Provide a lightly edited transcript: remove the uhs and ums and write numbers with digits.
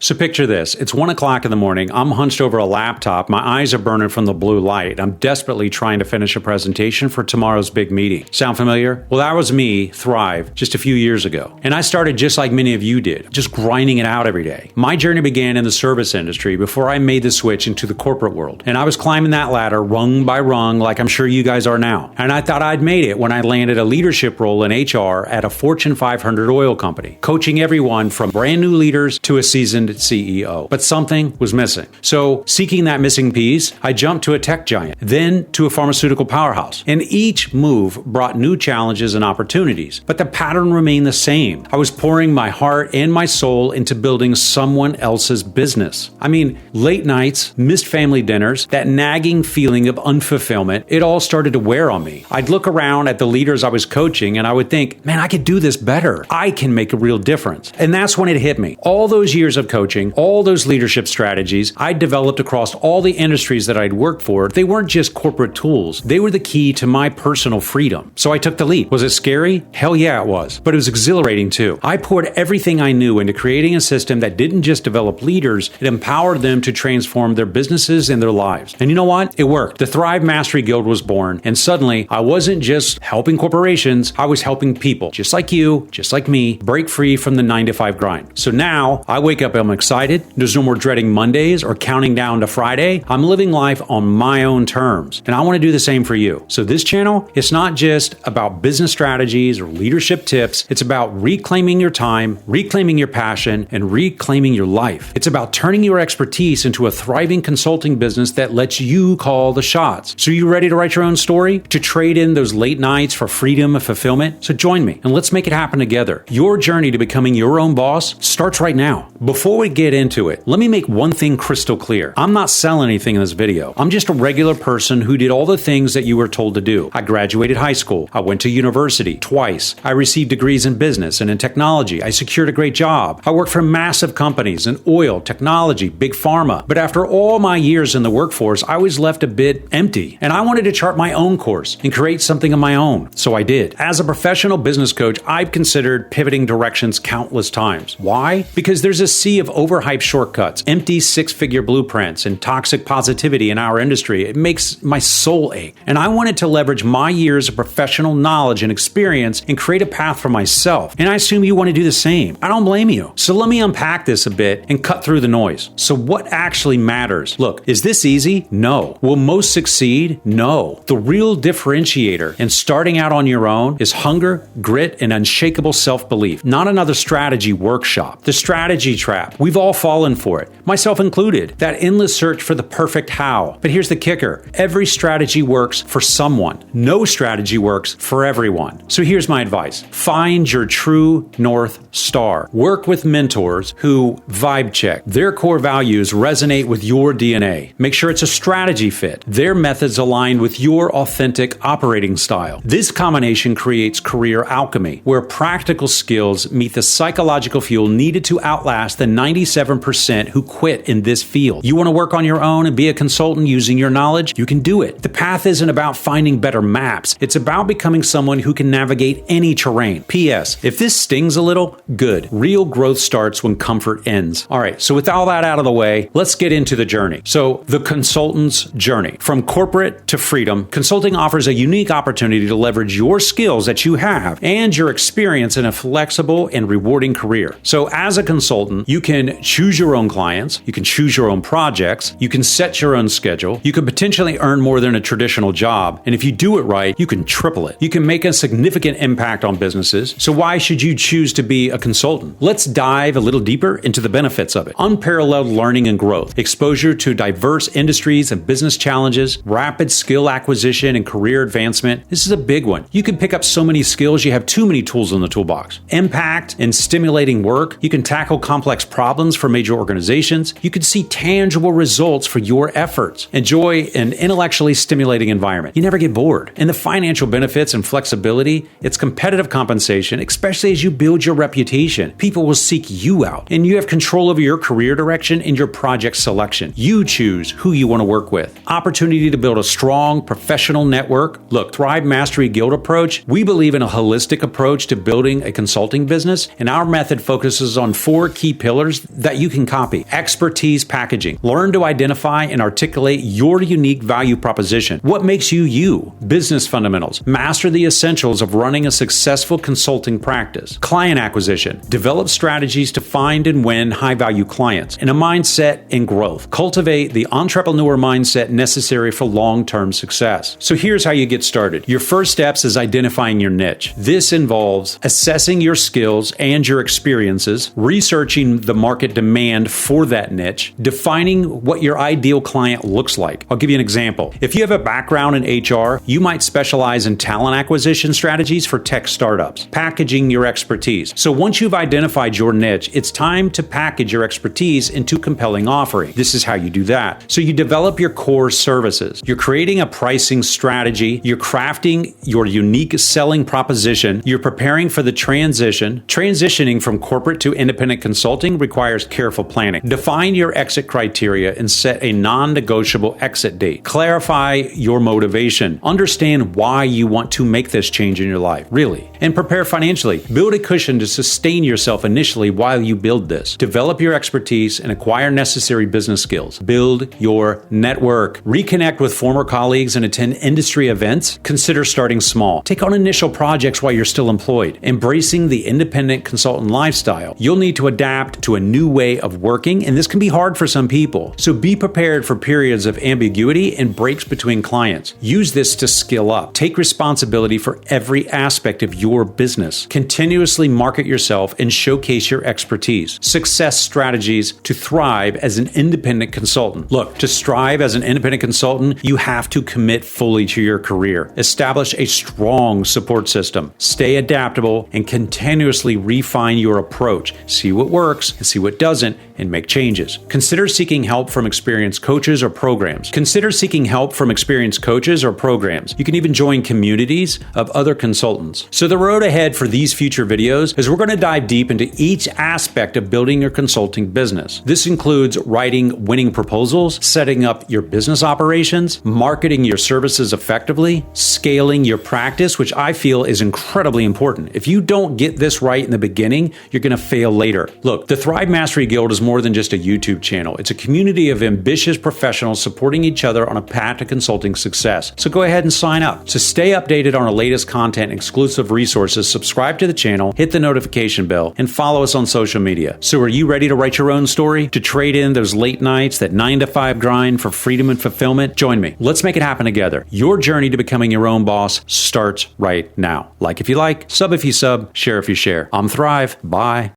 So picture this. It's 1 o'clock in the morning. I'm hunched over a laptop. My eyes are burning from the blue light. I'm desperately trying to finish a presentation for tomorrow's big meeting. Sound familiar? Well, that was me, Thrive, just a few years ago. And I started just like many of you did, just grinding it out every day. My journey began in the service industry before I made the switch into the corporate world. And I was climbing that ladder rung by rung like I'm sure you guys are now. And I thought I'd made it when I landed a leadership role in HR at a Fortune 500 oil company, coaching everyone from brand new leaders to a seasoned CEO. But something was missing. So, seeking that missing piece, I jumped to a tech giant, then to a pharmaceutical powerhouse. And each move brought new challenges and opportunities. But the pattern remained the same. I was pouring my heart and my soul into building someone else's business. I mean, late nights, missed family dinners, that nagging feeling of unfulfillment, it all started to wear on me. I'd look around at the leaders I was coaching and I would think, man, I could do this better. I can make a real difference. And that's when it hit me. All those years of coaching, all those leadership strategies I developed across all the industries that I'd worked for, they weren't just corporate tools. They were the key to my personal freedom. So I took the leap. Was it scary? Hell yeah, it was. But it was exhilarating too. I poured everything I knew into creating a system that didn't just develop leaders, it empowered them to transform their businesses and their lives. And you know what? It worked. The Thrive Mastery Guild was born, and suddenly I wasn't just helping corporations, I was helping people, just like you, just like me, break free from the 9-to-5 grind. So now I wake up, I'm excited. There's no more dreading Mondays or counting down to Friday. I'm living life on my own terms, and I want to do the same for you. So this channel, it's not just about business strategies or leadership tips. It's about reclaiming your time, reclaiming your passion, and reclaiming your life. It's about turning your expertise into a thriving consulting business that lets you call the shots. So you ready to write your own story? To trade in those late nights for freedom and fulfillment? So join me and let's make it happen together. Your journey to becoming your own boss starts right now. Before we get into it, let me make one thing crystal clear. I'm not selling anything in this video. I'm just a regular person who did all the things that you were told to do. I graduated high school. I went to university twice. I received degrees in business and in technology. I secured a great job. I worked for massive companies in oil, technology, big pharma. But after all my years in the workforce, I was left a bit empty. And I wanted to chart my own course and create something of my own. So I did. As a professional business coach, I've considered pivoting directions countless times. Why? Because there's a sea of overhyped shortcuts, empty six-figure blueprints, and toxic positivity in our industry. It makes my soul ache. And I wanted to leverage my years of professional knowledge and experience and create a path for myself. And I assume you want to do the same. I don't blame you. So let me unpack this a bit and cut through the noise. So what actually matters? Look, is this easy? No. Will most succeed? No. The real differentiator in starting out on your own is hunger, grit, and unshakable self-belief. Not another strategy workshop. The strategy trap. We've all fallen for it, myself included. That endless search for the perfect how. But here's the kicker. Every strategy works for someone. No strategy works for everyone. So here's my advice. Find your true North Star. Work with mentors who vibe check. Their core values resonate with your DNA. Make sure it's a strategy fit. Their methods align with your authentic operating style. This combination creates career alchemy, where practical skills meet the psychological fuel needed to outlast the 97% who quit in this field. You want to work on your own and be a consultant using your knowledge? You can do it. The path isn't about finding better maps. It's about becoming someone who can navigate any terrain. P.S. If this stings a little, good. Real growth starts when comfort ends. All right, so with all that out of the way, let's get into the journey. So the consultant's journey. From corporate to freedom, consulting offers a unique opportunity to leverage your skills that you have and your experience in a flexible and rewarding career. So as a consultant, you can choose your own clients, you can choose your own projects, you can set your own schedule, you can potentially earn more than a traditional job, and if you do it right, you can triple it. You can make a significant impact on businesses. So why should you choose to be a consultant? Let's dive a little deeper into the benefits of it. Unparalleled learning and growth, exposure to diverse industries and business challenges, rapid skill acquisition and career advancement. This is a big one. You can pick up so many skills, you have too many tools in the toolbox. Impact and stimulating work. You can tackle complex problems for major organizations. You can see tangible results for your efforts. Enjoy an intellectually stimulating environment. You never get bored. And the financial benefits and flexibility, it's competitive compensation, especially as you build your reputation. People will seek you out, and you have control over your career direction and your project selection. You choose who you want to work with. Opportunity to build a strong professional network. Look, Thrive Mastery Guild approach, we believe in a holistic approach to building a consulting business, and our method focuses on 4 key pillars competitors that you can copy. Expertise packaging. Learn to identify and articulate your unique value proposition. What makes you you? Business fundamentals. Master the essentials of running a successful consulting practice. Client acquisition. Develop strategies to find and win high-value clients. And a mindset in growth. Cultivate the entrepreneur mindset necessary for long-term success. So here's how you get started. Your first steps is identifying your niche. This involves assessing your skills and your experiences, researching the market demand for that niche, defining what your ideal client looks like. I'll give you an example. If you have a background in HR, you might specialize in talent acquisition strategies for tech startups, packaging your expertise. So once you've identified your niche, it's time to package your expertise into compelling offering. This is how you do that. So you develop your core services. You're creating a pricing strategy. You're crafting your unique selling proposition. You're preparing for the transition. Transitioning from corporate to independent consulting requires careful planning. Define your exit criteria and set a non-negotiable exit date. Clarify your motivation. Understand why you want to make this change in your life, really. And prepare financially. Build a cushion to sustain yourself initially while you build this. Develop your expertise and acquire necessary business skills. Build your network. Reconnect with former colleagues and attend industry events. Consider starting small. Take on initial projects while you're still employed. Embracing the independent consultant lifestyle. You'll need to adapt to a new way of working, and this can be hard for some people. So be prepared for periods of ambiguity and breaks between clients. Use this to skill up. Take responsibility for every aspect of your business. Continuously market yourself and showcase your expertise. Success strategies to thrive as an independent consultant. Look, to strive as an independent consultant, you have to commit fully to your career. Establish a strong support system. Stay adaptable and continuously refine your approach. See what works and see what doesn't and make changes. Consider seeking help from experienced coaches or programs. You can even join communities of other consultants. So the road ahead for these future videos is we're going to dive deep into each aspect of building your consulting business. This includes writing winning proposals, setting up your business operations, marketing your services effectively, scaling your practice, which I feel is incredibly important. If you don't get this right in the beginning, you're going to fail later. Look, the Thrive Mastery Guild is more than just a YouTube channel. It's a community of ambitious professionals supporting each other on a path to consulting success. So go ahead and sign up. To stay updated on our latest content and exclusive resources, subscribe to the channel, hit the notification bell, and follow us on social media. So are you ready to write your own story? To trade in those late nights, that 9-to-5 grind for freedom and fulfillment? Join me. Let's make it happen together. Your journey to becoming your own boss starts right now. Like if you like, sub if you sub, share if you share. I'm Thrive. Bye.